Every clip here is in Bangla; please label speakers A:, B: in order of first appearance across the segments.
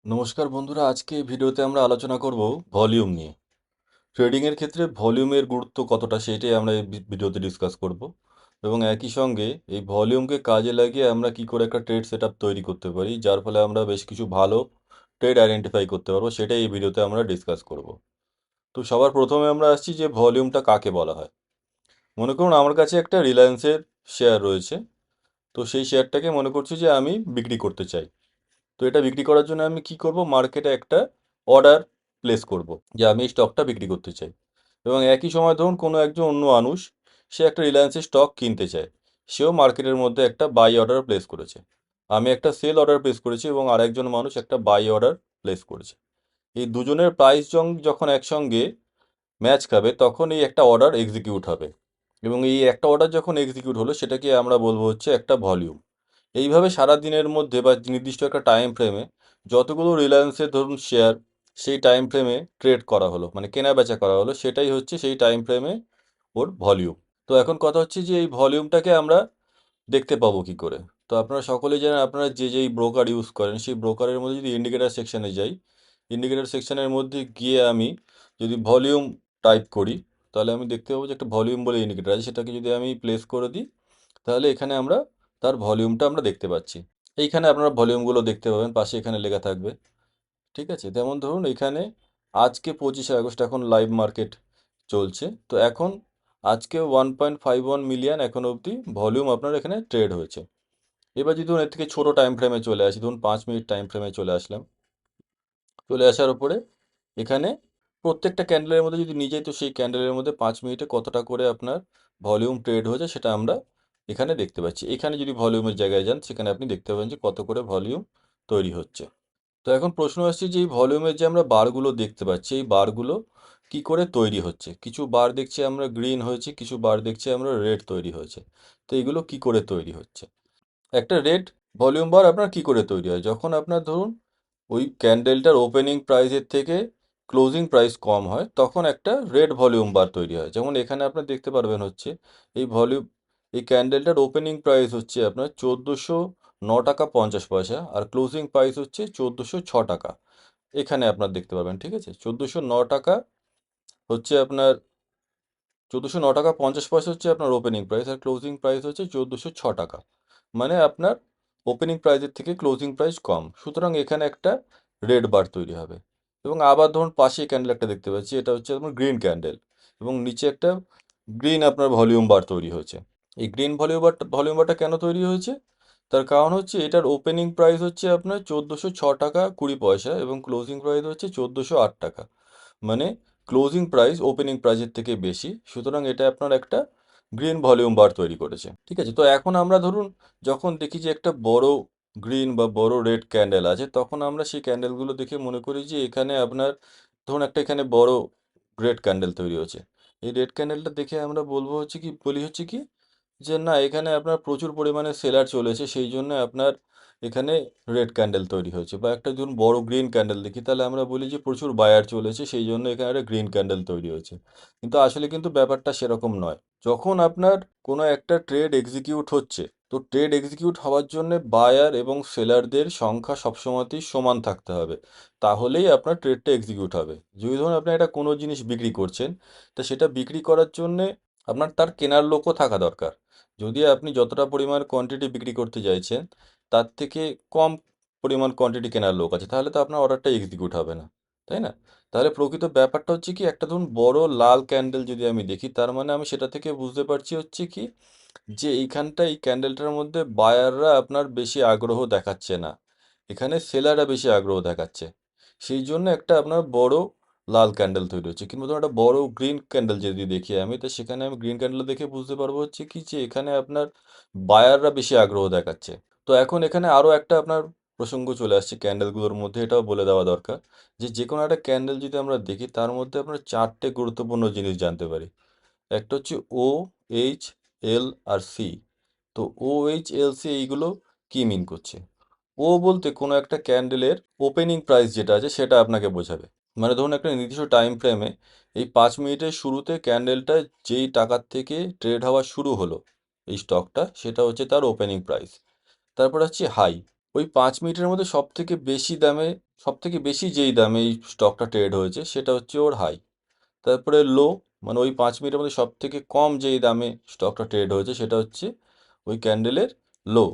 A: নমস্কার বন্ধুরা, আজকে এই ভিডিওতে আমরা আলোচনা করব ভলিউম নিয়ে। ট্রেডিং এর ক্ষেত্রে ভলিউমের গুরুত্ব কতটা সেটাই আমরা এই ভিডিওতে ডিসকাস করব, এবং একই সঙ্গে এই ভলিউমকে কাজে লাগিয়ে আমরা কি করে একটা ট্রেড সেটআপ তৈরি করতে পারি, যার ফলে আমরা বেশ কিছু ভালো ট্রেড আইডেন্টিফাই করতে পারবো, সেটাই এই ভিডিওতে আমরা ডিসকাস করব। তো সবার প্রথমে আমরা আসছি যে ভলিউমটা কাকে বলা হয়। মনে করুন আমার কাছে একটা রিলায়েন্সের শেয়ার রয়েছে। তো সেই শেয়ারটাকে মনে করছি যে আমি বিক্রি করতে চাই। তো এটা বিক্রি করার জন্য আমি কি করব, মার্কেটে একটা অর্ডার প্লেস করব যে আমি এই স্টকটা বিক্রি করতে চাই। এবং একই সময় ধরুন কোনো একজন অন্য মানুষ, সে একটা রিলায়েন্সের স্টক কিনতে চায়, সেও মার্কেটের মধ্যে একটা বাই অর্ডার প্লেস করেছে। আমি একটা সেল অর্ডার প্লেস করেছি এবং আরেকজন মানুষ একটা বাই অর্ডার প্লেস করেছে। এই দুজনের প্রাইস যখন একসঙ্গে ম্যাচ খাবে তখন এই একটা অর্ডার এক্সিকিউট হবে, এবং এই একটা অর্ডার যখন এক্সিকিউট হলো সেটাকে আমরা বলবো হচ্ছে একটা ভলিউম। এইভাবে সারা দিনের মধ্যে বা নির্দিষ্ট একটা টাইম ফ্রেমে যতগুলো রিলায়েন্সের ধরুন শেয়ার সেই টাইম ফ্রেমে ট্রেড করা হলো, মানে কেনা বেচা করা হলো, সেটাই হচ্ছে সেই টাইম ফ্রেমে ওর ভলিউম। তো এখন কথা হচ্ছে যে এই ভলিউমটাকে আমরা দেখতে পাবো কি করে। তো আপনারা সকলেই জানেন, আপনারা যে যেই ব্রোকার ইউজ করেন সেই ব্রোকারের মধ্যে যদি ইন্ডিকেটার সেকশনে যাই, ইন্ডিকেটার সেকশনের মধ্যে গিয়ে আমি যদি ভলিউম টাইপ করি, তাহলে আমি দেখতে পাবো যে একটা ভলিউম বলে ইন্ডিকেটার আছে, সেটাকে যদি আমি প্লেস করে দিই তাহলে এখানে আমরা তার ভলিউমটা আমরা দেখতে পাচ্ছি। এইখানে আপনারা ভলিউমগুলো দেখতে পাবেন, পাশে এখানে লেখা থাকবে। ঠিক আছে, যেমন ধরুন এখানে আজকে 25শে আগস্ট এখন লাইভ মার্কেট চলছে। তো এখন আজকে 1.51 মিলিয়ন এখন অবধি ভলিউম আপনার এখানে ট্রেড হয়েছে। এবার যদি ধরুন এর থেকে ছোটো টাইম ফ্রেমে চলে আসি, ধরুন 5 মিনিট টাইম ফ্রেমে চলে আসলাম। চলে আসার উপরে এখানে প্রত্যেকটা ক্যান্ডেলের মধ্যে যদি নিয়ে যাই, তো সেই ক্যান্ডেলের মধ্যে 5 মিনিটে কতটা করে আপনার ভলিউম ট্রেড হয়েছে সেটা আমরা এখানে দেখতে পাচ্ছি। এখানে যদি ভলিউমের জায়গায় যান, সেখানে আপনি দেখতে পাবেন যে কত করে ভলিউম তৈরি হচ্ছে। তো এখন প্রশ্ন আসছে যে এই ভলিউমের যে আমরা বারগুলো দেখতে পাচ্ছি, এই বারগুলো কি করে তৈরি হচ্ছে। কিছু বার দেখছি আমরা গ্রিন হয়েছে, কিছু বার দেখছি আমরা রেড তৈরি হয়েছে। তো এগুলো কি করে তৈরি হচ্ছে। একটা রেড ভলিউম বার আপনার কি করে তৈরি হয়, যখন আপনার ধরুন ওই ক্যান্ডেলটার ওপেনিং প্রাইসের থেকে ক্লোজিং প্রাইস কম হয়, তখন একটা রেড ভলিউম বার তৈরি হয়। যেমন এখানে আপনার দেখতে পারবেন হচ্ছে এই ভলিউম, এই ক্যান্ডেলটার ওপেনিং প্রাইস হচ্ছে আপনার 1409 টাকা 50 পয়সা, আর ক্লোজিং প্রাইস হচ্ছে 1406 টাকা। এখানে আপনার দেখতে পাবেন, ঠিক আছে, 1409 টাকা হচ্ছে আপনার, 1409 টাকা 50 পয়সা হচ্ছে আপনার ওপেনিং প্রাইস, আর ক্লোজিং প্রাইস হচ্ছে 1406 টাকা। মানে আপনার ওপেনিং প্রাইসের থেকে ক্লোজিং প্রাইস কম, সুতরাং এখানে একটা রেড বার তৈরি হবে। এবং আবার ধরুন পাশে ক্যান্ডেল একটা দেখতে পাচ্ছি, এটা হচ্ছে আপনার গ্রিন ক্যান্ডেল, এবং নিচে একটা গ্রিন আপনার ভলিউম বার তৈরি হয়েছে। এই গ্রিন ভলিউম বারটা কেন তৈরি হয়েছে, তার কারণ হচ্ছে এটার ওপেনিং প্রাইস হচ্ছে আপনার 1406 টাকা 20 পয়সা, এবং ক্লোজিং প্রাইস হচ্ছে 1408 টাকা। মানে ক্লোজিং প্রাইস ওপেনিং প্রাইসের থেকে বেশি, সুতরাং এটা আপনার একটা গ্রিন ভলিউম বার তৈরি করেছে। ঠিক আছে, তো এখন আমরা ধরুন যখন দেখি যে একটা বড় গ্রিন বা বড় রেড ক্যান্ডেল আছে, তখন আমরা সেই ক্যান্ডেলগুলো দেখে মনে করি যে এখানে আপনার ধরুন একটা এখানে বড় রেড ক্যান্ডেল তৈরি হয়েছে। এই রেড ক্যান্ডেলটা দেখে আমরা বলি হচ্ছে কি যে না, এখানে আপনার প্রচুর পরিমাণে সেলার চলেছে, সেই জন্য আপনার এখানে রেড ক্যান্ডেল তৈরি হয়েছে। বা একটা ধরুন বড় গ্রিন ক্যান্ডেল দেখি, তাহলে আমরা বলি যে প্রচুর বায়ার চলেছে, সেই জন্য এখানে একটা গ্রিন ক্যান্ডেল তৈরি হয়েছে। কিন্তু আসলে কিন্তু ব্যাপারটা সেরকম নয়। যখন আপনার কোনো একটা ট্রেড এক্সিকিউট হচ্ছে, তো ট্রেড এক্সিকিউট হওয়ার জন্য বায়ার এবং সেলারদের সংখ্যা সবসময়তেই সমান থাকতে হবে, তাহলেই আপনার ট্রেডটা এক্সিকিউট হবে। যদি ধরুন আপনি একটা কোনো জিনিস বিক্রি করছেন, তা সেটা বিক্রি করার জন্যে আপনার তার কেনার লোকও থাকা দরকার। যদি আপনি যতটা পরিমাণ কোয়ান্টিটি বিক্রি করতে চাইছেন, তার থেকে কম পরিমাণ কোয়ান্টিটি কেনার লোক আছে, তাহলে তো আপনার অর্ডারটা এক্সিকিউট হবে না, তাই না? তাহলে প্রকৃত ব্যাপারটা হচ্ছে কি, একটা ধরুন বড় লাল ক্যান্ডেল যদি আমি দেখি, তার মানে আমি সেটা থেকে বুঝতে পারছি হচ্ছে কি যে এইখানটা এই ক্যান্ডেলটার মধ্যে বায়াররা আপনার বেশি আগ্রহ দেখাচ্ছে না, এখানে সেলাররা বেশি আগ্রহ দেখাচ্ছে। সেই জন্য একটা আপনার বড় লাল ক্যান্ডেল তৈরি হচ্ছে। কিন্তু ধরুন একটা বড় গ্রিন ক্যান্ডেল যদি দেখি আমি, তো সেখানে আমি গ্রিন ক্যান্ডেল দেখে বুঝতে পারবো হচ্ছে কি যে এখানে আপনার বায়াররা বেশি আগ্রহ দেখাচ্ছে। তো এখন এখানে আরও একটা আপনার প্রসঙ্গ চলে আসছে ক্যান্ডেলগুলোর মধ্যে, এটাও বলে দেওয়া দরকার যে যে কোনো একটা ক্যান্ডেল যদি আমরা দেখি, তার মধ্যে আপনার চারটে গুরুত্বপূর্ণ জিনিস জানতে পারি। একটা হচ্ছে ও, এইচ, এল আর সি। তো ও, এইচ, এল, সি এইগুলো কি মিন করছে। ও বলতে কোনো একটা ক্যান্ডেলের ওপেনিং প্রাইস যেটা আছে সেটা আপনাকে বোঝাবে। মানে ধরুন একটা নির্দিষ্ট টাইম ফ্রেমে এই 5 মিনিটের শুরুতে ক্যান্ডেলটা যেই টাকার থেকে ট্রেড হওয়া শুরু হলো এই স্টকটা, সেটা হচ্ছে তার ওপেনিং প্রাইস। তারপর হচ্ছে হাই, ওই 5 মিনিটের মধ্যে সব থেকে বেশি যেই দামে এই স্টকটা ট্রেড হয়েছে সেটা হচ্ছে ওর হাই। তারপরে লো, মানে ওই 5 মিনিটের মধ্যে সব থেকে কম যেই দামে স্টকটা ট্রেড হয়েছে সেটা হচ্ছে ওই ক্যান্ডেলের লো।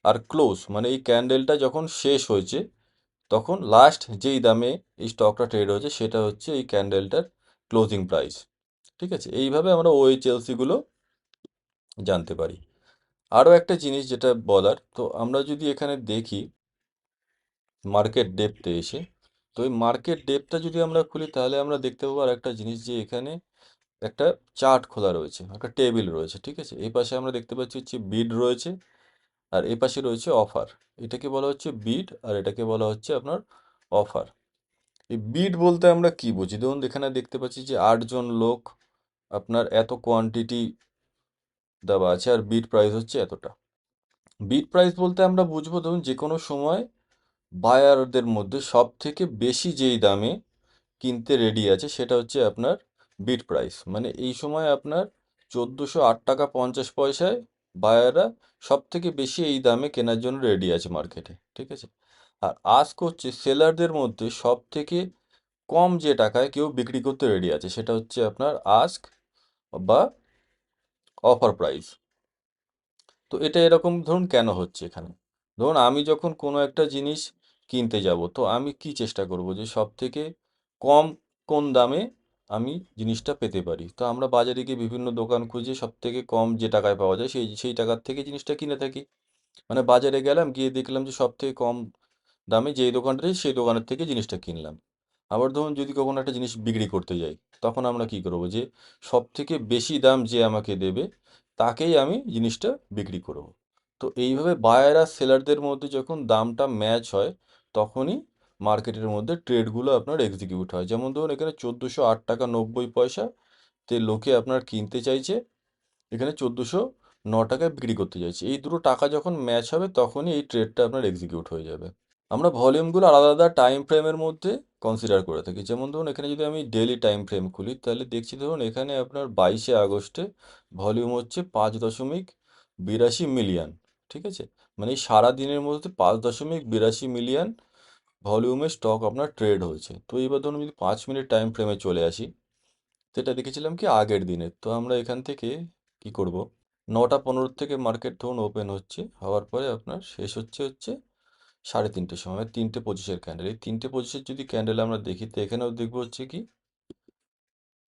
A: আর ক্লোজ, মানে এই ক্যান্ডেলটা যখন শেষ হয়েছে তখন লাস্ট যেই দামে এই স্টকটা ট্রেড হয়েছে সেটা হচ্ছে এই ক্যান্ডেলটার ক্লোজিং প্রাইস। ঠিক আছে, এইভাবে আমরা OHLC গুলো জানতে পারি। আরও একটা জিনিস যেটা বলার, তো আমরা যদি এখানে দেখি মার্কেট ডেপথে এসে, তো এই মার্কেট ডেপথটা যদি আমরা খুলি তাহলে আমরা দেখতে পাবো আর একটা জিনিস, যে এখানে একটা চার্ট খোলা রয়েছে, একটা টেবিল রয়েছে। ঠিক আছে, এই পাশে আমরা দেখতে পাচ্ছি হচ্ছে বিড রয়েছে, আর এই পাশে রয়েছে অফার। এটাকে বলা হচ্ছে বিড, আর এটাকে বলা হচ্ছে আপনার অফার। এই বিড বলতে আমরা কি বুঝি? ধরুন এখানে দেখতে পাচ্ছি যে 8 জন লোক আপনার এত কোয়ান্টিটি দেওয়া আছে, আর বিড প্রাইস হচ্ছে এতটা। বিড প্রাইস বলতে আমরা বুঝবো, ধরুন যে কোনো সময় বায়ারদের মধ্যে সব থেকে বেশি যেই দামে কিনতে রেডি আছে সেটা হচ্ছে আপনার বিড প্রাইস। মানে এই সময় আপনার 1408 টাকা 50 পয়সায় বায়াররা সব থেকে বেশি এই দামে কেনার জন্য রেডি আছে মার্কেটে। ঠিক আছে, আর আস্ক হচ্ছে সেলারদের মধ্যে সব থেকে কম যে টাকায় কেউ বিক্রি করতে রেডি আছে সেটা হচ্ছে আপনার আস্ক বা অফার প্রাইস। তো এটা এরকম ধরুন কেন হচ্ছে এখানে? ধরুন আমি যখন কোনো একটা জিনিস কিনতে যাব, তো আমি কি চেষ্টা করব যে সব থেকে কম কোন দামে আমি জিনিসটা পেতে পারি। তো আমরা বাজারে গিয়ে বিভিন্ন দোকান খুঁজে সব থেকে কম যে টাকায় পাওয়া যায় সেই সেই টাকার থেকে জিনিসটা কিনে থাকি। মানে বাজারে গেলাম, গিয়ে দেখলাম যে সব থেকে কম দামে যেই দোকানটা সেই দোকানের থেকে জিনিসটা কিনলাম। আবার ধরুন যদি কখনো একটা জিনিস বিক্রি করতে যাই, তখন আমরা কি করব, যে সব থেকে বেশি দাম যে আমাকে দেবে তাকেই আমি জিনিসটা বিক্রি করব। তো এইভাবে বায়ার আর সেলারদের মধ্যে যখন দামটা ম্যাচ হয় তখনই মার্কেটের মধ্যে ট্রেডগুলো আপনার এক্সিকিউট হয়। যেমন ধরুন এখানে 1408 টাকা 90 পয়সা তে লোকে আপনার কিনতে চাইছে, এখানে 1409 টাকায় বিক্রি করতে চাইছে। এই দুটো টাকা যখন ম্যাচ হবে তখনই এই ট্রেডটা আপনার এক্সিকিউট হয়ে যাবে। আমরা ভলিউমগুলো আলাদা আলাদা টাইম ফ্রেমের মধ্যে কনসিডার করে থাকি। যেমন ধরুন এখানে যদি আমি ডেলি টাইম ফ্রেম খুলি তাহলে দেখছি, ধরুন এখানে আপনার 22শে আগস্টে ভলিউম হচ্ছে 5.82 মিলিয়ন। ঠিক আছে, মানে এই সারা দিনের মধ্যে 5.82 মিলিয়ন ভলিউমের স্টক আপনার ট্রেড হয়েছে। তো এবার ধরুন যদি 5 মিনিট টাইম ফ্রেমে চলে আসি, সেটা দেখেছিলাম কি আগের দিনে। তো আমরা এখান থেকে কি করব, 9টা 15 থেকে মার্কেট ধরুন ওপেন হচ্ছে, হওয়ার পরে আপনার শেষ হচ্ছে 3:30টার সময়, 3টে 25-এর ক্যান্ডেল। এই 3টে 25-এর যদি ক্যান্ডেল আমরা দেখি তো এখানেও দেখবো হচ্ছে কি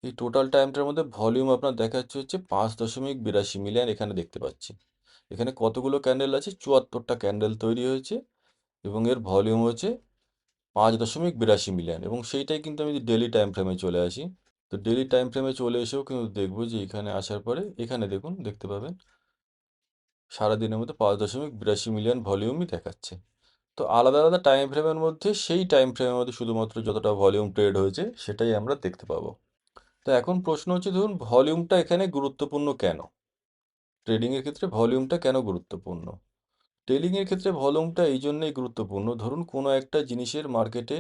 A: এই টোটাল টাইমটার মধ্যে ভলিউম আপনার দেখাচ্ছে হচ্ছে 5.82 মিলিয়ন। এখানে দেখতে পাচ্ছি এখানে কতগুলো ক্যান্ডেল আছে, 74টা ক্যান্ডেল তৈরি হয়েছে, এবং এর ভলিউম হচ্ছে 5.82 মিলিয়ন। এবং সেইটাই কিন্তু আমি যদি ডেলি টাইম ফ্রেমে চলে আসি, তো ডেলি টাইম ফ্রেমে চলে এসেও কিন্তু দেখবো যে এখানে আসার পরে এখানে দেখুন দেখতে পাবেন সারাদিনের মধ্যে 5.82 মিলিয়ন ভলিউমই দেখাচ্ছে। তো আলাদা আলাদা টাইম ফ্রেমের মধ্যে সেই টাইম ফ্রেমের মধ্যে শুধুমাত্র যতটা ভলিউম ট্রেড হয়েছে সেটাই আমরা দেখতে পাবো। তো এখন প্রশ্ন হচ্ছে, ধরুন ভলিউমটা এখানে গুরুত্বপূর্ণ কেন? ট্রেডিংয়ের ক্ষেত্রে ভলিউমটা কেন গুরুত্বপূর্ণ? ট্রেডিংয়ের ক্ষেত্রে ভলিউমটা এই জন্যই গুরুত্বপূর্ণ, ধরুন কোনো একটা জিনিসের মার্কেটে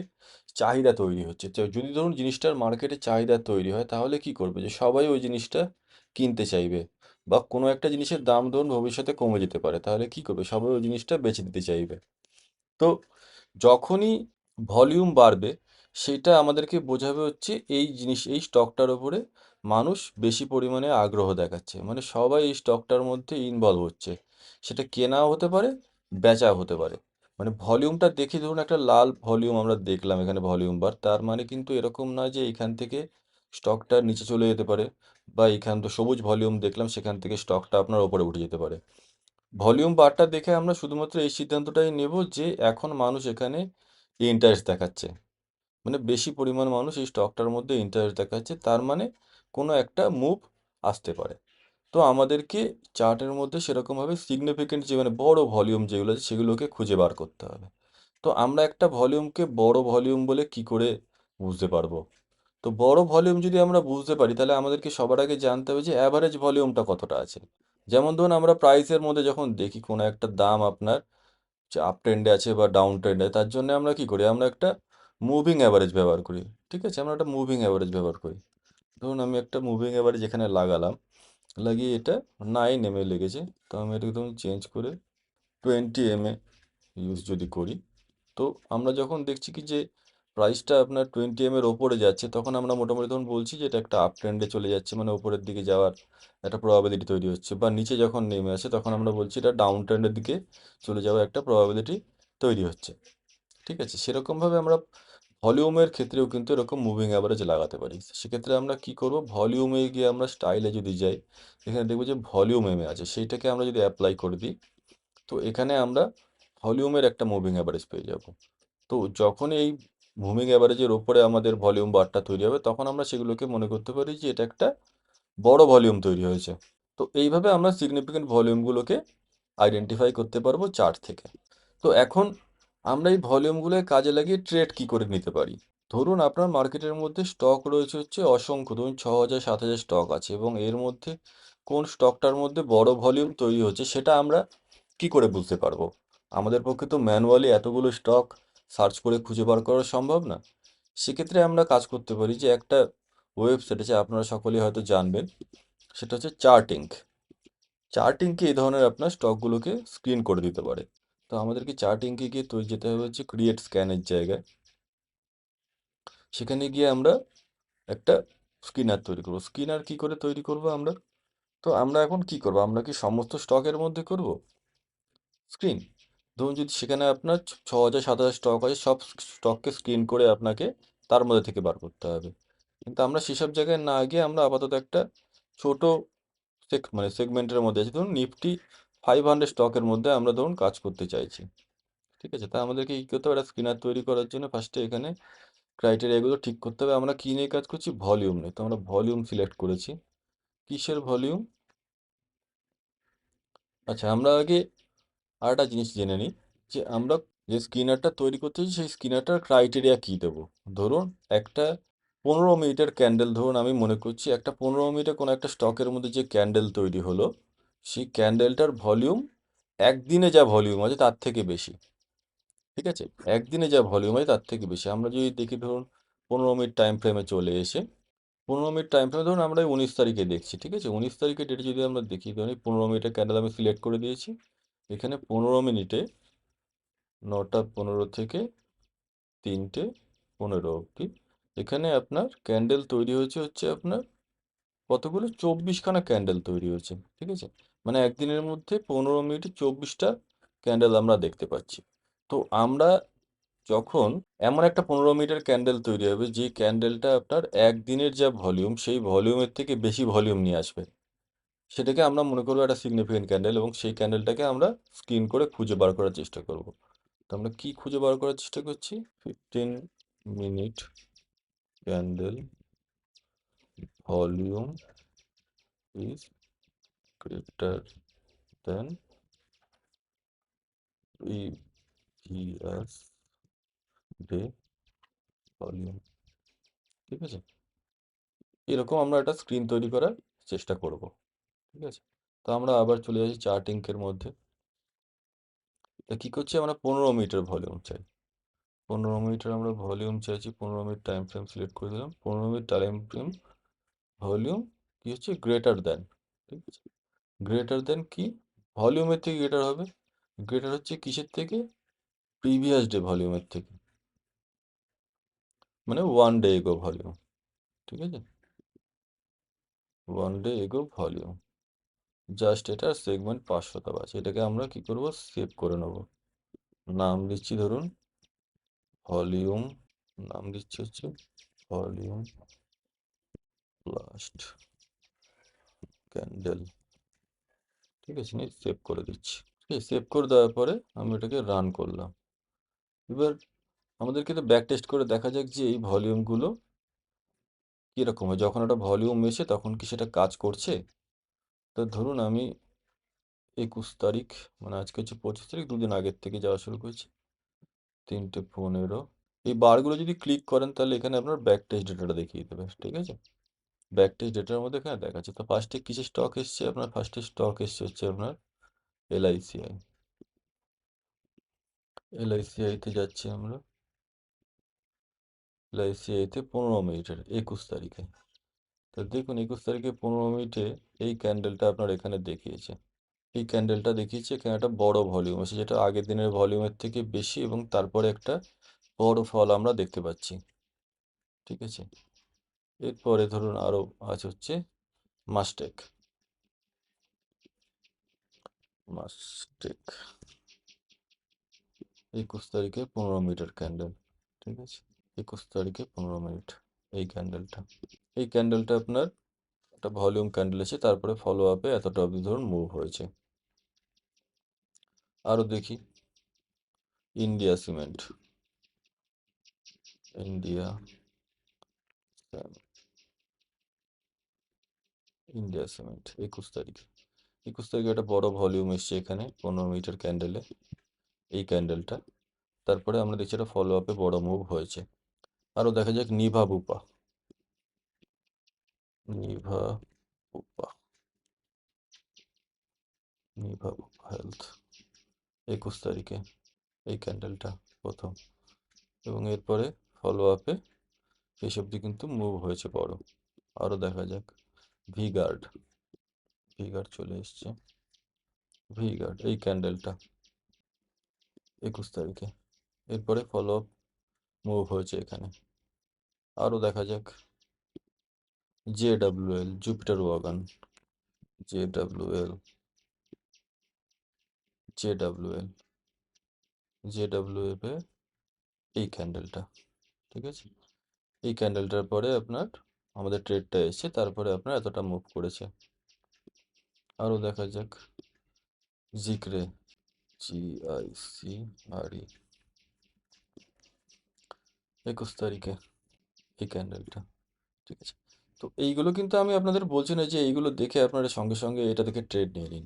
A: চাহিদা তৈরি হচ্ছে। তো যদি ধরুন জিনিসটার মার্কেটে চাহিদা তৈরি হয় তাহলে কি করবে, যে সবাই ওই জিনিসটা কিনতে চাইবে। বা কোনো একটা জিনিসের দাম ধরুন ভবিষ্যতে কমে যেতে পারে, তাহলে কি করবে, সবাই ওই জিনিসটা বেচে দিতে চাইবে। তো যখনই ভলিউম বাড়বে সেটা আমাদেরকে বোঝাবে হচ্ছে এই স্টকটার ওপরে মানুষ বেশি পরিমাণে আগ্রহ দেখাচ্ছে, মানে সবাই এই স্টকটার মধ্যে ইনভলভ হচ্ছে। সেটা কেনাও হতে পারে, বেচাও হতে পারে। মানে ভলিউমটা দেখে ধরুন একটা লাল ভলিউম আমরা দেখলাম এখানে ভলিউম বার, তার মানে কিন্তু এরকম না যে এখান থেকে স্টকটা নিচে চলে যেতে পারে, বা এখান তো সবুজ ভলিউম দেখলাম সেখান থেকে স্টকটা আপনার ওপরে উঠে যেতে পারে। ভলিউম বারটা দেখে আমরা শুধুমাত্র এই সিদ্ধান্তটাই নেব যে এখন মানুষ এখানে ইন্টারেস্ট দেখাচ্ছে, মানে বেশি পরিমাণ মানুষ এই স্টকটার মধ্যে ইন্টারেস্ট দেখাচ্ছে, তার মানে কোনো একটা মুভ আসতে পারে। তো আমাদেরকে চার্টের মধ্যে সেরকমভাবে সিগনিফিকেন্ট যে মানে বড় ভলিউম যেগুলো আছে সেগুলোকে খুঁজে বার করতে হবে। তো আমরা একটা ভলিউমকে বড় ভলিউম বলে কি করে বুঝতে পারবো? তো বড় ভলিউম যদি আমরা বুঝতে পারি তাহলে আমাদেরকে সবার আগে জানতে হবে যে অ্যাভারেজ ভলিউমটা কতটা আছে। যেমন ধরুন আমরা প্রাইসের মধ্যে যখন দেখি কোনো একটা দাম আপনার আপ ট্রেন্ডে আছে বা ডাউন ট্রেন্ডে, তার জন্য আমরা কি করি, আমরা একটা মুভিং অ্যাভারেজ ব্যবহার করি। ঠিক আছে, আমরা একটা মুভিং অ্যাভারেজ ব্যবহার করি। ধরুন আমি একটা মুভিং অ্যাভারেজ এখানে লাগালাম, লাগিয়ে এটা 9 এম এ লেগেছে, তো আমি এটা একদম চেঞ্জ করে 20 এম এ ইউজ যদি করি, তো আমরা যখন দেখছি কি যে প্রাইসটা আপনার 20 এর ওপরে যাচ্ছে, তখন আমরা মোটামুটি তখন বলছি যে এটা একটা আপ ট্রেন্ডে চলে যাচ্ছে, মানে ওপরের দিকে যাওয়ার একটা প্রবাবিলিটি তৈরি হচ্ছে। বা নিচে যখন নেমে আসে তখন আমরা বলছি এটা ডাউন ট্রেন্ডের দিকে চলে যাওয়ার একটা প্রবাবিলিটি তৈরি হচ্ছে। ঠিক আছে, সেরকমভাবে আমরা ভলিউমের ক্ষেত্রেও কিন্তু এরকম মুভিং অ্যাভারেজ লাগাতে পারি। সেক্ষেত্রে আমরা কি করব, ভলিউমে গিয়ে আমরা স্টাইলে যদি যাই, এখানে দেখবো যে ভলিউম এমে আছে, সেইটাকে আমরা যদি অ্যাপ্লাই করে দিই, তো এখানে আমরা ভলিউমের একটা মুভিং অ্যাভারেজ পেয়ে যাব। তো যখন এই মুভিং অ্যাভারেজের ওপরে আমাদের ভলিউম বারটা তৈরি হবে, তখন আমরা সেগুলোকে মনে করতে পারি যে এটা একটা বড় ভলিউম তৈরি হয়েছে। তো এইভাবে আমরা সিগনিফিকেন্ট ভলিউমগুলোকে আইডেন্টিফাই করতে পারবো চার্ট থেকে। তো এখন আমরা এই ভলিউমগুলোকে কাজে লাগিয়ে ট্রেড কি করে নিতে পারি। ধরুন আপনার মার্কেটের মধ্যে স্টক রয়েছে হচ্ছে অসংখ্য, ধরুন 6,000 7,000 স্টক আছে, এবং এর মধ্যে কোন স্টকটার মধ্যে বড় ভলিউম তৈরি হচ্ছে সেটা আমরা কি করে বুঝতে পারবো। আমাদের পক্ষে তো ম্যানুয়ালি এতগুলো স্টক সার্চ করে খুঁজে বার করা সম্ভব না। সেক্ষেত্রে আমরা কাজ করতে পারি যে একটা ওয়েবসাইট আছে, আপনারা সকলেই হয়তো জানবেন, সেটা হচ্ছে চার্টিংক। চার্টিংকে এই ধরনের আপনার স্টকগুলোকে স্ক্রিন করে দিতে পারে। তো আমাদেরকে চার্টিংকে গিয়ে তৈরি যেতে হবে হচ্ছে ক্রিয়েট স্ক্যানের জায়গায়। সেখানে গিয়ে আমরা একটা স্ক্রিনার তৈরি করবো। স্ক্রিনার কি করে তৈরি করব আমরা? তো আমরা এখন কি করব, আমরা কি সমস্ত স্টকের মধ্যে করব স্ক্রিন? ধরুন যদি সেখানে আপনার 6,000 7,000 স্টক আছে, সব স্টককে স্ক্রিন করে আপনাকে তার মধ্যে থেকে বার করতে হবে। কিন্তু আমরা সেসব জায়গায় না গিয়ে আমরা আপাতত একটা ছোট মানে সেগমেন্টের মধ্যে আছি, ধরুন নিফটি 500 স্টকের মধ্যে আমরা ধরুন কাজ করতে চাইছি। ঠিক আছে, তা আমাদেরকে কি করতে হবে, একটা স্ক্রিনার তৈরি করার জন্য ফার্স্টে এখানে ক্রাইটেরিয়াগুলো ঠিক করতে হবে। আমরা কি নিয়ে কাজ করছি, ভলিউম নিয়ে। তো আমরা ভলিউম সিলেক্ট করেছি। কিসের ভলিউম? আচ্ছা, আমরা আগে আর একটা জিনিস জেনে নিই, যে আমরা যে স্ক্রিনারটা তৈরি করতে চাই সেই স্ক্রিনারটার ক্রাইটেরিয়া কি দেবো। ধরুন একটা 15 মিনিটের ক্যান্ডেল, ধরুন আমি মনে করছি একটা 15 মিনিটে কোনো একটা স্টকের মধ্যে যে ক্যান্ডেল তৈরি হলো, সেই ক্যান্ডেলটার ভলিউম একদিনে যা ভলিউম আছে তার থেকে বেশি। ঠিক আছে, একদিনে যা ভলিউম আছে তার থেকে বেশি। আমরা যদি দেখি, ধরুন 15 মিনিট টাইম ফ্রেমে চলে এসে, 15 মিনিট টাইম ফ্রেমে ধরুন আমরা 19 তারিখে দেখছি। ঠিক আছে, 19 তারিখের ডেটে যদি আমরা দেখি, ধরুন 15 মিনিটের ক্যান্ডেল আমি সিলেক্ট করে দিয়েছি। এখানে 15 মিনিটে 9টা 15 থেকে 3টে 15 অবধি এখানে আপনার ক্যান্ডেল তৈরি হয়েছে হচ্ছে আপনার কতগুলো, 24খানা ক্যান্ডেল তৈরি হয়েছে। ঠিক আছে, মানে একদিনের মধ্যে 15 মিনিটে 24টা ক্যান্ডেল আমরা দেখতে পাচ্ছি। তো আমরা যখন এমন একটা 15 মিনিটের ক্যান্ডেল তৈরি হবে, যে ক্যান্ডেলটা আপনার একদিনের যা ভলিউম সেই ভলিউমের থেকে বেশি ভলিউম নিয়ে আসবে, সেটাকে আমরা মনে করবো একটা সিগনিফিকেন্ট ক্যান্ডেল, এবং সেই ক্যান্ডেলটাকে আমরা স্ক্রিন করে খুঁজে বার করার চেষ্টা করব। তো আমরা কি খুঁজে বার করার চেষ্টা করছি, 15 minute candle volume is greater than previous day volume. ঠিক আছে, এরকম আমরা একটা স্ক্রিন তৈরি করার চেষ্টা করব। ঠিক আছে, তো আমরা আবার চলে যাচ্ছি চার্টিংকের মধ্যে। তা কী করছি, আমরা 15 মিনিটের ভলিউম চাই। 15 মিনিটের আমরা ভলিউম চাইছি, 15 মিনিট টাইম ফ্রেম সিলেক্ট করে দিলাম। 15 মিনিট টাইম ফ্রেম ভলিউম কি হচ্ছে, গ্রেটার দেন। ঠিক আছে, গ্রেটার দেন কি, ভলিউমের থেকে গ্রেটার হবে। গ্রেটার হচ্ছে কিসের থেকে, প্রিভিয়াস ডে ভলিউমের থেকে, মানে 1 ডে এগো ভলিউম। ঠিক আছে, 1 ডে এগো ভলিউম। জাস্ট এটা সেগমেন্ট 500 দেওয়া আছে, এটাকে আমরা কি করব, সেভ করে নেব। নাম দিচ্ছি ধরুন ভলিউম, নাম দিচ্ছি হচ্ছে ভলিউম লাস্ট ক্যান্ডেল। ঠিক আছে, নিয়ে সেভ করে দিচ্ছি। ঠিক আছে, সেভ করে দেওয়ার পরে আমি এটাকে রান করলাম। এবার আমাদেরকে তো ব্যাক টেস্ট করে দেখা যাক যে এই ভলিউমগুলো কীরকম হয়, যখন একটা ভলিউম এসে তখন কি সেটা কাজ করছে। তো ধরুন আমি 21 তারিখ, মানে আজকে হচ্ছে 25 তারিখ, দুদিন আগের থেকে যাওয়া শুরু করেছি, 3টে 15। এই বারগুলো যদি ক্লিক করেন তাহলে এখানে আপনার ব্যাক টেস্ট ডেটাটা দেখিয়ে দেবে। ঠিক আছে, ব্যাক টেস্ট ডেটার মধ্যে এখানে দেখাচ্ছে। তো ফার্স্টে কিসের স্টক এসছে, আপনার ফার্স্টে স্টক এসছে হচ্ছে আপনার এলআইসিআই। এলআইসিআইতে যাচ্ছি আমরা, এলআইসিআইতে 15 মিনিটের 21 তারিখে। তো দেখুন 21 তারিখে 15 মিনিটে এই ক্যান্ডেলটা আপনার এখানে দেখিয়েছে। এই ক্যান্ডেলটা দেখিয়েছি, এখানে একটা বড় ভলিউম আছে যেটা আগের দিনের ভলিউমের থেকে বেশি, এবং তারপরে একটা বড় ফল আমরা দেখতে পাচ্ছি। ঠিক আছে, এরপরে ধরুন আরো আছে হচ্ছে মাস্টেক। মাস্টেক 21 তারিখে 15 মিনিটের ক্যান্ডেল। ঠিক আছে, 21 তারিখে 15 মিনিট এই ক্যান্ডেলটা। এই ক্যান্ডেলটা আপনার একটা ভলিউম ক্যান্ডেল আছে, তারপরে ফলো আপে এতটা অবধি ধরুন মুভ হয়েছে। আরো দেখি India cement. India India cement 21 তারিখে। 21 তারিখে একটা বড় ভলিউম এসছে এখানে 15 মিনিটের ক্যান্ডেলে, এই ক্যান্ডেলটা। তারপরে আমরা দেখছি একটা ফলো আপে বড় মুভ হয়েছে। আরো দেখা যাক Nibha Bupa. Nibha Bupa Nibha Bupa health 21 তারিখে এই ক্যান্ডেলটা প্রথম, এবং এরপরে ফলো আপে শেষ অবধি কিন্তু মুভ হয়েছে বড়। আরো দেখা যাক ভিগার্ড। ভিগার্ড চলে এসছে। ভিগার্ড এই ক্যান্ডেলটা 21 তারিখে, এরপরে ফলো আপ মুভ হয়েছে এখানে। আরো দেখা যাক JWL Jupiter wagon. JWL JWL JWF এ এই ক্যান্ডেলটা। ঠিক আছে, এই ক্যান্ডেলটার পরে আপনার আমাদের ট্রেডটা এসছে, তারপরে আপনার এতটা মুভ করেছে। আরো দেখা যাক জিক্রে। GICRE 21 তারিখে এই ক্যান্ডেলটা। ঠিক আছে, তো এইগুলো কিন্তু আমি আপনাদের বলছি না যে এইগুলো দেখে আপনারা সঙ্গে সঙ্গে এটা থেকে ট্রেড নিয়ে নিন।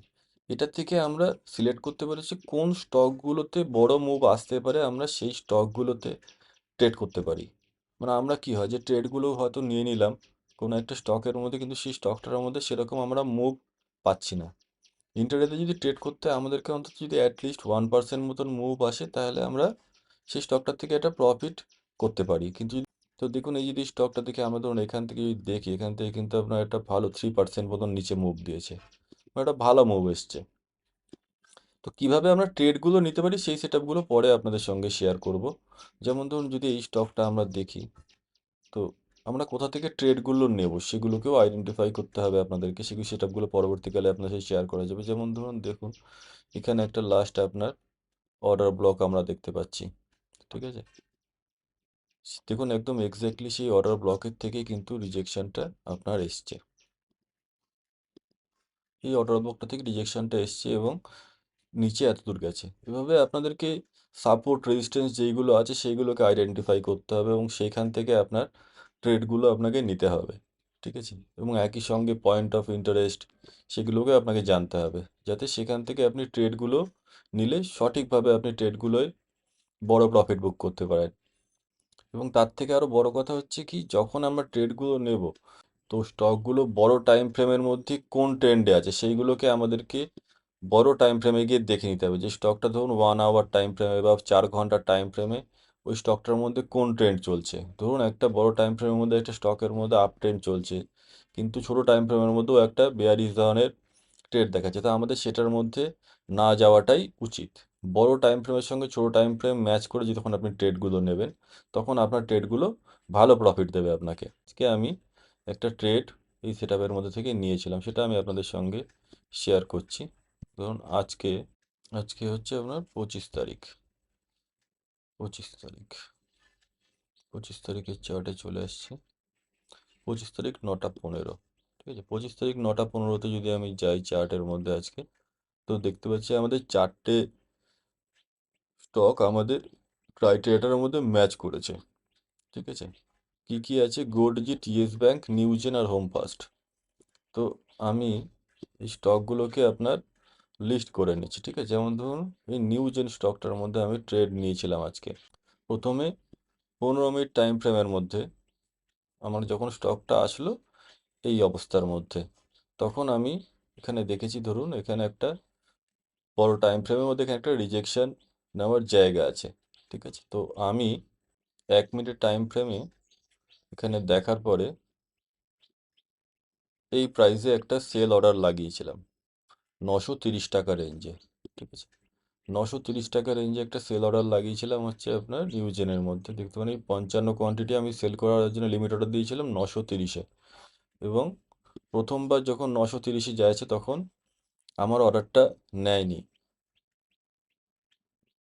A: এটা থেকে আমরা সিলেক্ট করতে পারছি কোন স্টকগুলোতে বড় মুভ আসতে পারে, আমরা সেই স্টকগুলোতে ট্রেড করতে পারি। মানে আমরা কি হয় যে ট্রেডগুলো হয়তো নিয়ে নিলাম কোনো একটা স্টকের মধ্যে, কিন্তু সেই স্টকটার মধ্যে সেরকম আমরা মুভ পাচ্ছি না। ইন্টারডেতে যদি ট্রেড করতে হয়, আমাদেরকে অন্তত যদি অ্যাটলিস্ট 1% মতন মুভ আসে, তাহলে আমরা সেই স্টকটার থেকে একটা প্রফিট করতে পারি। কিন্তু তো দেখুন এই যদি স্টকটা দেখে আমরা ধরুন এখান থেকে যদি দেখি, এখান থেকে কিন্তু আপনার একটা ভালো 3% মতন নিচে মুভ দিয়েছে, মানে একটা ভালো মুভ এসছে। তো কিভাবে আমরা ট্রেডগুলো নিতে পারি সেই সেটআপগুলো পরে আপনাদের সঙ্গে শেয়ার করব। যেমন ধরুন যদি এই স্টকটা আমরা দেখি, তো আমরা কোথা থেকে ট্রেডগুলো নেব সেগুলোকেও আইডেন্টিফাই করতে হবে আপনাদেরকে, সেগুলো সেটআপগুলো পরবর্তীকালে আপনাদের সাথে শেয়ার করা যাবে। যেমন ধরুন দেখুন এখানে একটা লাস্ট আপনার অর্ডার ব্লক আমরা দেখতে পাচ্ছি। ঠিক আছে, দেখুন একদম এক্স্যাক্টলি সেই অর্ডার ব্লকের থেকেই কিন্তু রিজেকশনটা আপনার এসছে। এই অর্ডার ব্লকটা থেকে রিজেকশনটা এসছে এবং নিচে এত দূর গেছে। এভাবে আপনাদেরকে সাপোর্ট রেজিস্ট্যান্স যেইগুলো আছে সেইগুলোকে আইডেন্টিফাই করতে হবে, এবং সেইখান থেকে আপনার ট্রেডগুলো আপনাকে নিতে হবে। ঠিক আছে, এবং একই সঙ্গে পয়েন্ট অফ ইন্টারেস্ট সেগুলোকে আপনাকে জানতে হবে, যাতে সেখান থেকে আপনি ট্রেডগুলো নিলে সঠিকভাবে আপনি ট্রেডগুলোয় বড় প্রফিট বুক করতে পারেন। এবং তার থেকে আরও বড় কথা হচ্ছে কি, যখন আমরা ট্রেডগুলো নেব, তো স্টকগুলো বড় টাইম ফ্রেমের মধ্যে কোন ট্রেন্ডে আছে সেইগুলোকে আমাদেরকে বড় টাইম ফ্রেমে গিয়ে দেখে নিতে হবে। যে স্টকটা ধরুন 1 আওয়ার টাইম ফ্রেমে বা 4 ঘন্টার টাইম ফ্রেমে ওই স্টকটার মধ্যে কোন ট্রেন্ড চলছে। ধরুন একটা বড় টাইম ফ্রেমের মধ্যে একটা স্টকের মধ্যে আপ ট্রেন্ড চলছে, কিন্তু ছোট টাইম ফ্রেমের মধ্যেও একটা বেয়ারিশ ধরনের ট্রেড দেখাচ্ছে, তো আমাদের সেটার মধ্যে না যাওয়াটাই উচিত। বড় টাইম ফ্রেমের সঙ্গে ছোট টাইম ফ্রেম ম্যাচ করে যখন আপনি ট্রেডগুলো নেবেন, তখন আপনার ট্রেডগুলো ভালো প্রফিট দেবে আপনাকে। আজকে আমি একটা ট্রেড এই সেটআপের মধ্যে থেকে নিয়েছিলাম, সেটা আমি আপনাদের সঙ্গে শেয়ার করছি। ধরুন আজকে আজকে হচ্ছে আপনার 25 তারিখ। 25 তারিখ 25 তারিখের চার্টে চলে আসছে। 25 তারিখ 9টা 15। ঠিক আছে, 25 তারিখ 9টা 15তে যদি আমি যাই চার্টের মধ্যে আজকে, তো দেখতে পাচ্ছি আমাদের চারটে স্টক আমাদের ক্রাইটেরিয়াটার মধ্যে ম্যাচ করেছে। ঠিক আছে, কি কি আছে? গোল্ডজিট, ইয়েস ব্যাংক, নিউজেন আর হোম ফার্স্ট। তো আমি এই স্টকগুলোকে আপনার লিস্ট করে নিচ্ছি। ঠিক আছে, যেমন ধরুন এই নিউজেন স্টকটার মধ্যে আমি ট্রেড নিয়েছিলাম আজকে। প্রথমে 15 মিনিট টাইম ফ্রেমের মধ্যে আমার যখন স্টকটা আসলো এই অবস্থার মধ্যে, তখন আমি এখানে দেখেছি ধরুন এখানে একটা বড় টাইম ফ্রেমের মধ্যে এখানে একটা রিজেকশন নেওয়ার জায়গা আছে। ঠিক আছে, তো আমি 1 মিনিট টাইম ফ্রেমে এখানে দেখার পরে এই প্রাইসে একটা সেল অর্ডার লাগিয়েছিলাম। 930 টাকা রেঞ্জে। ঠিক আছে, 930 টাকা রেঞ্জে একটা সেল অর্ডার লাগিয়েছিলাম হচ্ছে আপনার নিউজেনের মধ্যে। দেখতে পারেন 55 কোয়ান্টিটি আমি সেল করার জন্য লিমিট অর্ডার দিয়েছিলাম 930-এ। এবং প্রথমবার যখন 930-এ যাচ্ছে তখন আমার অর্ডারটা নেয়নি।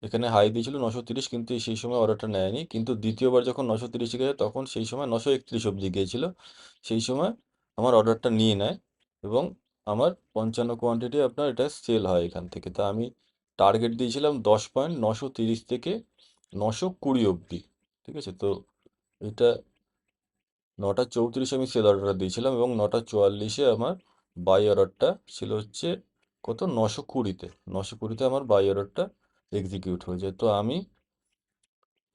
A: এখানে হাই দিয়েছিল 930, কিন্তু সেই সময় অর্ডারটা নেয়নি। কিন্তু দ্বিতীয়বার যখন 930 গেছে তখন সেই সময় 931 অবধি গিয়েছিল। সেই সময় আমার অর্ডারটা নিয়ে নেয় এবং আমার 55 কোয়ান্টিটি আপনার এটা সেল হয় এখান থেকে। তা আমি টার্গেট দিয়েছিলাম 10 পয়েন্ট, 930 থেকে 920 অবধি। ঠিক আছে, তো এটা 9:34 আমি সেল অর্ডারটা দিয়েছিলাম এবং 9:44 আমার বাই অর্ডারটা ছিল হচ্ছে কত, 920-তে। 920-তে আমার বাই অর্ডারটা এক্সিকিউট হয়ে যায়। তো আমি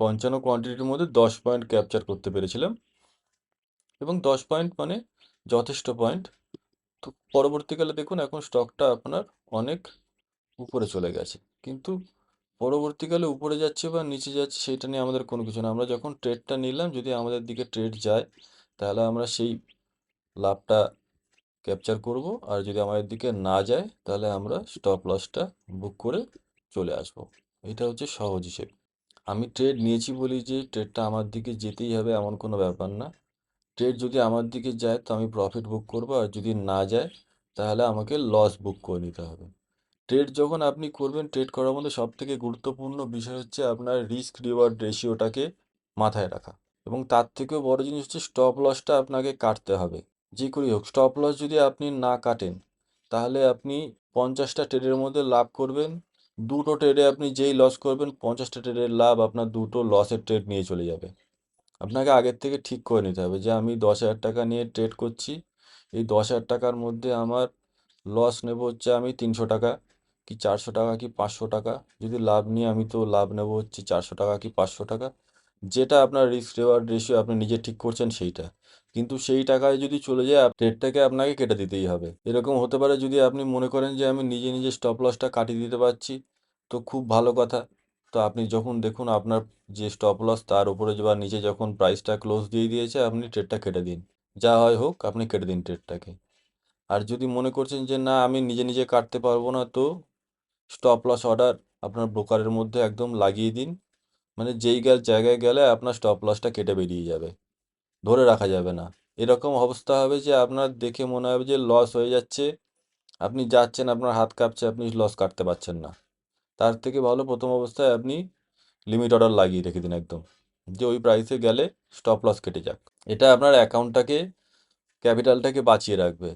A: 55 কোয়ান্টিটির মধ্যে 10 পয়েন্ট ক্যাপচার করতে পেরেছিলাম এবং 10 পয়েন্ট মানে যথেষ্ট পয়েন্ট। তো পরবর্তীকালে দেখুন এখন স্টকটা আপনার অনেক উপরে চলে গেছে, কিন্তু পরবর্তীকালে উপরে যাচ্ছে বা নিচে যাচ্ছে সেটা নিয়ে আমাদের কোনো কিছু না। আমরা যখন ট্রেডটা নিলাম, যদি আমাদের দিকে ট্রেড যায় তাহলে আমরা সেই লাভটা ক্যাপচার করব, আর যদি আমাদের দিকে না যায় তাহলে আমরা স্টপ লসটা বুক করে চলে আসব। এটা হচ্ছে সহজ হিসেব। আমি ট্রেড নিয়েছি বলি যে ট্রেডটা আমার দিকে যেতেই হবে এমন কোনো ব্যাপার না। ট্রেড যদি আমার দিকে যায় তো আমি প্রফিট বুক করব, আর যদি না যায় তাহলে আমাকে লস বুক করে নিতে হবে। ট্রেড যখন আপনি করবেন, ট্রেড করার মধ্যে সবথেকে গুরুত্বপূর্ণ বিষয় হচ্ছে আপনার রিস্ক রিওয়ার্ড রেশিওটাকে মাথায় রাখা, এবং তার থেকেও বড় জিনিস হচ্ছে স্টপ লসটা আপনাকে কাটতে হবে। যে করেই হোক স্টপ লস যদি আপনি না কাটেন তাহলে আপনি 50টা ট্রেডের মধ্যে লাভ করবেন, দুটো ট্রেডে আপনি যেই লস করবেন 50টা ট্রেডের লাভ আপনার দুটো লসের ট্রেড নিয়ে চলে যাবে। আপনাকে আগের থেকে ঠিক করে নিতে হবে যে আমি 10,000 টাকা নিয়ে ট্রেড করছি, এই 10,000 টাকার মধ্যে আমার লস নেব হচ্ছে আমি 300 টাকা কি 400 টাকা কি 500 টাকা, যদি লাভ নিয়ে আমি তো লাভ নেব হচ্ছে 400 টাকা কি 500 টাকা। যেটা আপনার রিস্ক রেওয়ার্ড রেশিও আপনি নিজে ঠিক করছেন সেইটা, কিন্তু সেই টাকায় যদি চলে যায় ট্রেডটাকে আপনাকে কেটে দিতেই হবে। এরকম হতে পারে যদি আপনি মনে করেন যে আমি নিজে নিজে স্টপ লসটা কাটিয়ে দিতে পারছি, তো খুব ভালো কথা। তো আপনি যখন দেখুন আপনার যে স্টপ লস তার উপরে বা নিচে যখন প্রাইসটা ক্লোজ দিয়ে দিয়েছে আপনি ট্রেডটা কেটে দিন, যা হয় হোক আপনি কেটে দিন ট্রেডটাকে। আর যদি মনে করছেন যে না আমি নিজে নিজে কাটতে পারবো না, তো স্টপ লস অর্ডার আপনার ব্রোকারের মধ্যে একদম লাগিয়ে দিন। মানে যেই জায়গায় গেলে আপনার স্টপ লসটা কেটে বেরিয়ে যাবে, ধরে রাখা যাবে না। এরকম অবস্থা হবে যে আপনার দেখে মনে হবে যে লস হয়ে যাচ্ছে, আপনি যাচ্ছেন আপনার হাত কাঁপছে, আপনি লস কাটতে পারছেন না। তার থেকে ভালো প্রথম অবস্থায় আপনি লিমিট অর্ডার লাগিয়ে রেখে দিন একদম, যে ওই প্রাইসে গেলে স্টপ লস কেটে যাক। এটা আপনার অ্যাকাউন্টটাকে, ক্যাপিটালটাকে বাঁচিয়ে রাখবে।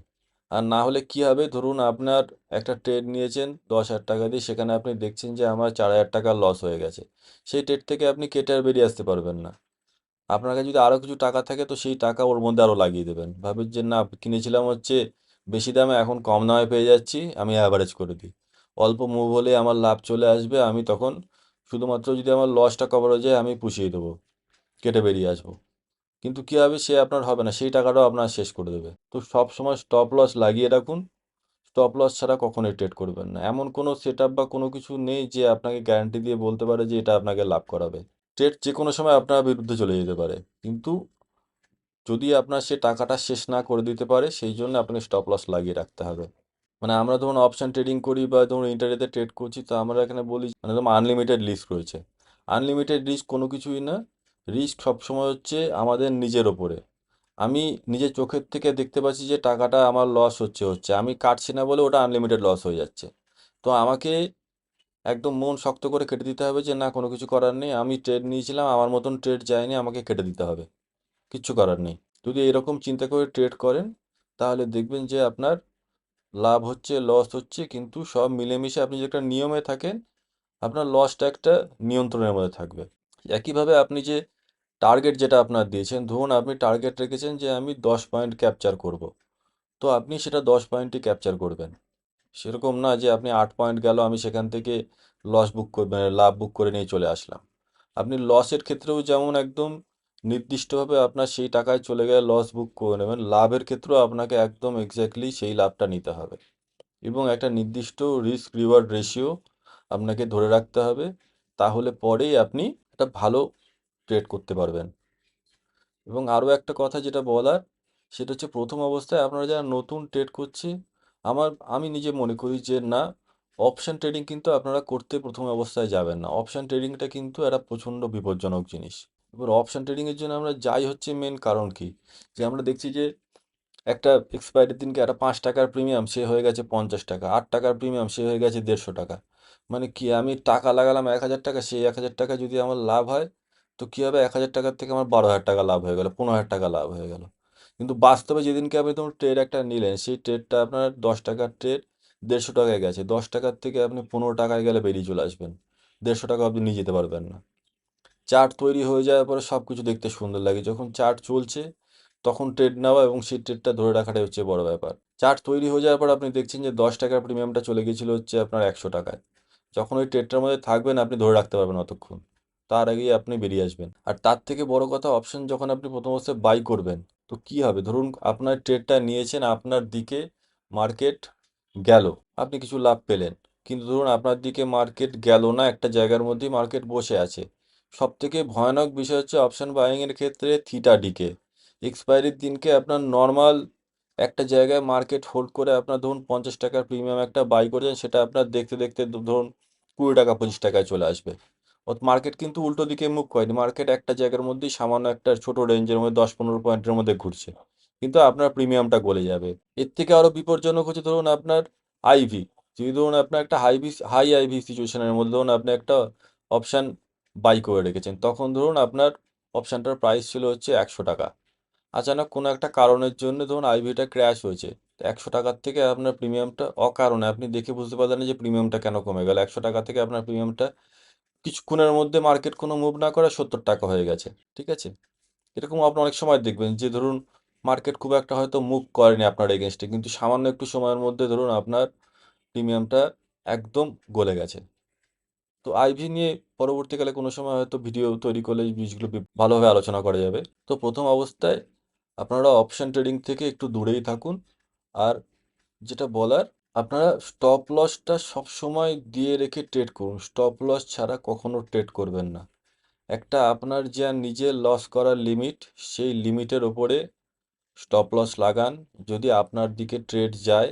A: আর না হলে কি হবে, ধরুন আপনার একটা ট্রেড নিয়েছেন 10,000 টাকা দিয়ে, সেখানে আপনি দেখছেন যে আমার 4,000 টাকা লস হয়ে গেছে, সেই ট্রেড থেকে আপনি কেটে আর বেরিয়ে আসতে পারবেন না। আপনার কাছে যদি আরও কিছু টাকা থাকে তো সেই টাকা ওর মধ্যে আরও লাগিয়ে দেবেন, ভাবেন যে না কিনেছিলাম হচ্ছে বেশি দামে, এখন কম দামে পেয়ে যাচ্ছি, আমি অ্যাভারেজ করে দিই। অল্প মুভ হলে আমার লাভ চলে আসবে, আমি তখন শুধুমাত্র যদি আমার লসটা কভার হয়ে যায় আমি পুষিয়ে দেবো, কেটে বেরিয়ে আসবো। কিন্তু কী হবে, সে আপনার হবে না, সেই টাকাটাও আপনার শেষ করে দেবে। তো সব সময় স্টপ লস লাগিয়ে রাখুন, স্টপ লস ছাড়া কখনোই ট্রেড করবেন না। এমন কোনো সেট আপ বা কোনো কিছু নেই যে আপনাকে গ্যারান্টি দিয়ে বলতে পারে যে এটা আপনাকে লাভ করাবে। ট্রেড যে কোনো সময় আপনার বিরুদ্ধে চলে যেতে পারে, কিন্তু যদি আপনার সে টাকাটা শেষ না করে দিতে পারে সেই জন্য আপনাকে স্টপ লস লাগিয়ে রাখতে হবে। মানে আমরা ধরুন অপশন ট্রেডিং করি বা ধরুন ইন্টারনেটে ট্রেড করছি, তো আমরা এখানে বলি মানে ধরুন আনলিমিটেড রিস্ক রয়েছে। আনলিমিটেড রিস্ক কোনো কিছুই না, রিস্ক সবসময় হচ্ছে আমাদের নিজের ওপরে। আমি নিজের চোখের থেকে দেখতে পাচ্ছি যে টাকাটা আমার লস হচ্ছে আমি কাটছি না বলে ওটা আনলিমিটেড লস হয়ে যাচ্ছে। তো আমাকে একদম মন শক্ত করে কেটে দিতে হবে যে না কোনো কিছু করার নেই, আমি ট্রেড নিয়েছিলাম, আমার মতন ট্রেড যায়নি, আমাকে কেটে দিতে হবে, কিচ্ছু করার নেই। যদি এরকম চিন্তা করে ট্রেড করেন তাহলে দেখবেন যে আপনার লাভ হচ্ছে লস হচ্ছে, কিন্তু সব মিলেমিশে আপনি যে একটা নিয়মে থাকেন আপনার লসটা একটা নিয়ন্ত্রণের মধ্যে থাকবে। একইভাবে আপনি যে টার্গেট যেটা আপনার দিয়েছেন, ধরুন আপনি টার্গেট রেখেছেন যে আমি 10 পয়েন্ট ক্যাপচার করব, তো আপনি সেটা 10 পয়েন্টই ক্যাপচার করবেন। সেরকম না যে আপনি 8 পয়েন্ট গেল আমি সেখান থেকে লস বুক করবেন, লাভ বুক করে নিয়ে চলে আসলাম। আপনি লসের ক্ষেত্রেও যেমন একদম নির্দিষ্টভাবে আপনার সেই টাকায় চলে গেলে লস বুক করে নেবেন, লাভের ক্ষেত্রেও আপনাকে একদম এক্স্যাক্টলি সেই লাভটা নিতে হবে এবং একটা নির্দিষ্ট রিস্ক রিওয়ার্ড রেশিও আপনাকে ধরে রাখতে হবে। তাহলে পরেই আপনি একটা ভালো ট্রেড করতে পারবেন। এবং আরও একটা কথা যেটা বলার, সেটা হচ্ছে প্রথম অবস্থায় আপনারা যারা নতুন ট্রেড করছে আমি নিজে মনে করি যে না, অপশন ট্রেডিং কিন্তু আপনারা করতে প্রথম অবস্থায় যাবেন না। অপশন ট্রেডিংটা কিন্তু একটা প্রচণ্ড বিপজ্জনক জিনিস। এবার অপশন ট্রেডিংয়ের জন্য আমরা যাই হচ্ছে মেন কারণ কি, যে আমরা দেখছি যে একটা এক্সপায়ারির দিনকে একটা 5 টাকার প্রিমিয়াম সে হয়ে গেছে 50 টাকা, 8 টাকার প্রিমিয়াম সে হয়ে গেছে 150 টাকা। মানে কি, আমি টাকা লাগালাম 1,000 টাকা, সেই 1,000 টাকা যদি আমার লাভ হয়, তো কী হবে, 1,000 টাকার থেকে আমার 12,000 টাকা লাভ হয়ে গেল, 15,000 টাকা লাভ হয়ে গেল। কিন্তু বাস্তবে যেদিনকে আপনি ধরুন ট্রেড একটা নিলেন, সেই ট্রেডটা আপনার 10 টাকার ট্রেড 150 টাকায় গেছে, 10 টাকার থেকে আপনি 15 টাকায় গেলে বেরিয়ে চলে আসবেন, 150 টাকা আপনি নিয়ে যেতে পারবেন না। চার্ট তৈরি হয়ে যাওয়ার পরে সব কিছু দেখতে সুন্দর লাগে, যখন চার্ট চলছে তখন ট্রেড নেওয়া এবং সেই ট্রেডটা ধরে রাখাটাই হচ্ছে বড় ব্যাপার। চার্ট তৈরি হয়ে যাওয়ার পর আপনি দেখছেন যে 10 টাকার প্রিমিয়ামটা চলে গেছিলো হচ্ছে আপনার 100 টাকায়। যখন ওই ট্রেডটার মধ্যে থাকবেন আপনি ধরে রাখতে পারবেন অতক্ষণ, তার আগেই আপনি বেরিয়ে আসবেন। আর তার থেকে বড় কথা, অপশন যখন আপনি প্রথম অবস্থায় বাই করবেন, তো কি হবে, ধরুন আপনার ট্রেডটা নিয়েছেন, আপনার দিকে মার্কেট গেল, আপনি কিছু লাভ পেলেন। কিন্তু ধরুন আপনার দিকে মার্কেট গেল না, একটা জায়গার মধ্যেই মার্কেট বসে আছে। সব থেকে ভয়ানক বিষয় হচ্ছে অপশন বাইংয়ের ক্ষেত্রে থিটা ডিকে। এক্সপায়ারির দিনকে আপনার নর্মাল একটা জায়গায় মার্কেট হোল্ড করে আপনার ধরুন 50 টাকার প্রিমিয়াম একটা বাই করেছেন, সেটা আপনার দেখতে দেখতে ধরুন 20 টাকা 25 টাকায় চলে আসবে। মার্কেট কিন্তু উল্টো দিকে মুভ করেনি, মার্কেট একটা জায়গার মধ্যেই সামান্য একটা ছোট রেঞ্জের মধ্যে 10-15 পয়েন্টের মধ্যে ঘুরছে, কিন্তু আপনার প্রিমিয়ামটা গলে যাবে। এর থেকে আরও বিপজ্জনক হচ্ছে ধরুন আপনার আইভি। যদি ধরুন আপনার একটা হাই আইভি সিচুয়েশনের মধ্যে ধরুন আপনি একটা অপশান বাই করে রেখেছেন, তখন ধরুন আপনার অপশানটার প্রাইস ছিল হচ্ছে 100 টাকা। আচানক কোনো একটা কারণের জন্য ধরুন আইভিটা ক্র্যাশ হয়েছে, 100 টাকার থেকে আপনার প্রিমিয়ামটা অকারণে আপনি দেখে বুঝতে পারলেন না যে প্রিমিয়ামটা কেন কমে গেল, 100 টাকা থেকে আপনার প্রিমিয়ামটা কিছুক্ষণের মধ্যে মার্কেট কোনো মুভ না করে 70 টাকা হয়ে গেছে। ঠিক আছে, এরকম আপনি অনেক সময় দেখবেন যে ধরুন মার্কেট খুব একটা হয়তো মুভ করেনি আপনার এগেনস্টে, কিন্তু সামান্য একটু সময়ের মধ্যে ধরুন আপনার প্রিমিয়ামটা একদম গলে গেছে। তো আইভি নিয়ে পরবর্তীকালে কোনো সময় হয়তো ভিডিও তৈরি করলে এই জিনিসগুলো ভালোভাবে আলোচনা করা যাবে। তো প্রথম অবস্থায় আপনারা অপশন ট্রেডিং থেকে একটু দূরেই থাকুন। আর যেটা বলার, আপনারা স্টপ লসটা সবসময় দিয়ে রেখে ট্রেড করুন, স্টপ লস ছাড়া কখনো ট্রেড করবেন না। একটা আপনার যা নিজের লস করার লিমিট, সেই লিমিটের ওপরে স্টপ লস লাগান। যদি আপনার দিকে ট্রেড যায়,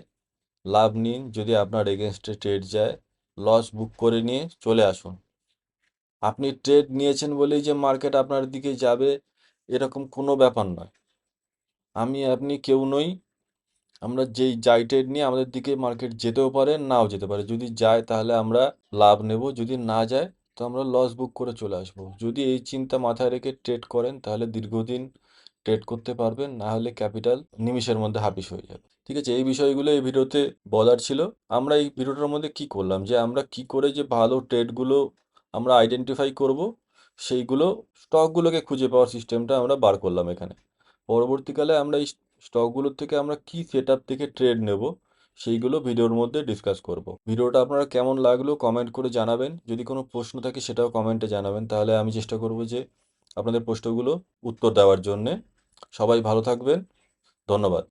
A: লাভ নিন, যদি আপনার এগেনস্টে ট্রেড যায়, লস বুক করে নিয়ে চলে আসুন। আপনি ট্রেড নিয়েছেন বলেই যে মার্কেট আপনার দিকে যাবে, এরকম কোনো ব্যাপার নয়। আপনি কেউ নই, আমরা যাই ট্রেড নিয়ে আমাদের দিকে মার্কেট যেতেও পারে, নাও যেতে পারে। যদি যায় তাহলে আমরা লাভ নেব, যদি না যায় তো আমরা লস বুক করে চলে আসবো। যদি এই চিন্তা মাথায় রেখে ট্রেড করেন তাহলে দীর্ঘদিন ট্রেড করতে পারবেন, না হলে ক্যাপিটাল নিমিষের মধ্যে হাপিস হয়ে যাবে। ঠিক আছে, এই বিষয়গুলো এই ভিডিওতে বলার ছিল। আমরা এই ভিডিওটার মধ্যে কি করলাম, যে আমরা কি করে যে ভালো ট্রেডগুলো আমরা আইডেন্টিফাই করব, সেইগুলো স্টকগুলোকে খুঁজে পাওয়ার সিস্টেমটা আমরা বার করলাম এখানে। পরবর্তীকালে আমরা এই স্টকগুলোর থেকে আমরা কি সেট আপ থেকে ট্রেড নেব, সেইগুলো ভিডিওর মধ্যে ডিসকাস করব। ভিডিওটা আপনারা কেমন লাগলো কমেন্ট করে জানাবেন, যদি কোনো প্রশ্ন থাকে সেটাও কমেন্টে জানাবেন, তাহলে আমি চেষ্টা করব যে আপনাদের প্রশ্নগুলো উত্তর দেওয়ার জন্যে। সবাই ভালো থাকবেন, ধন্যবাদ।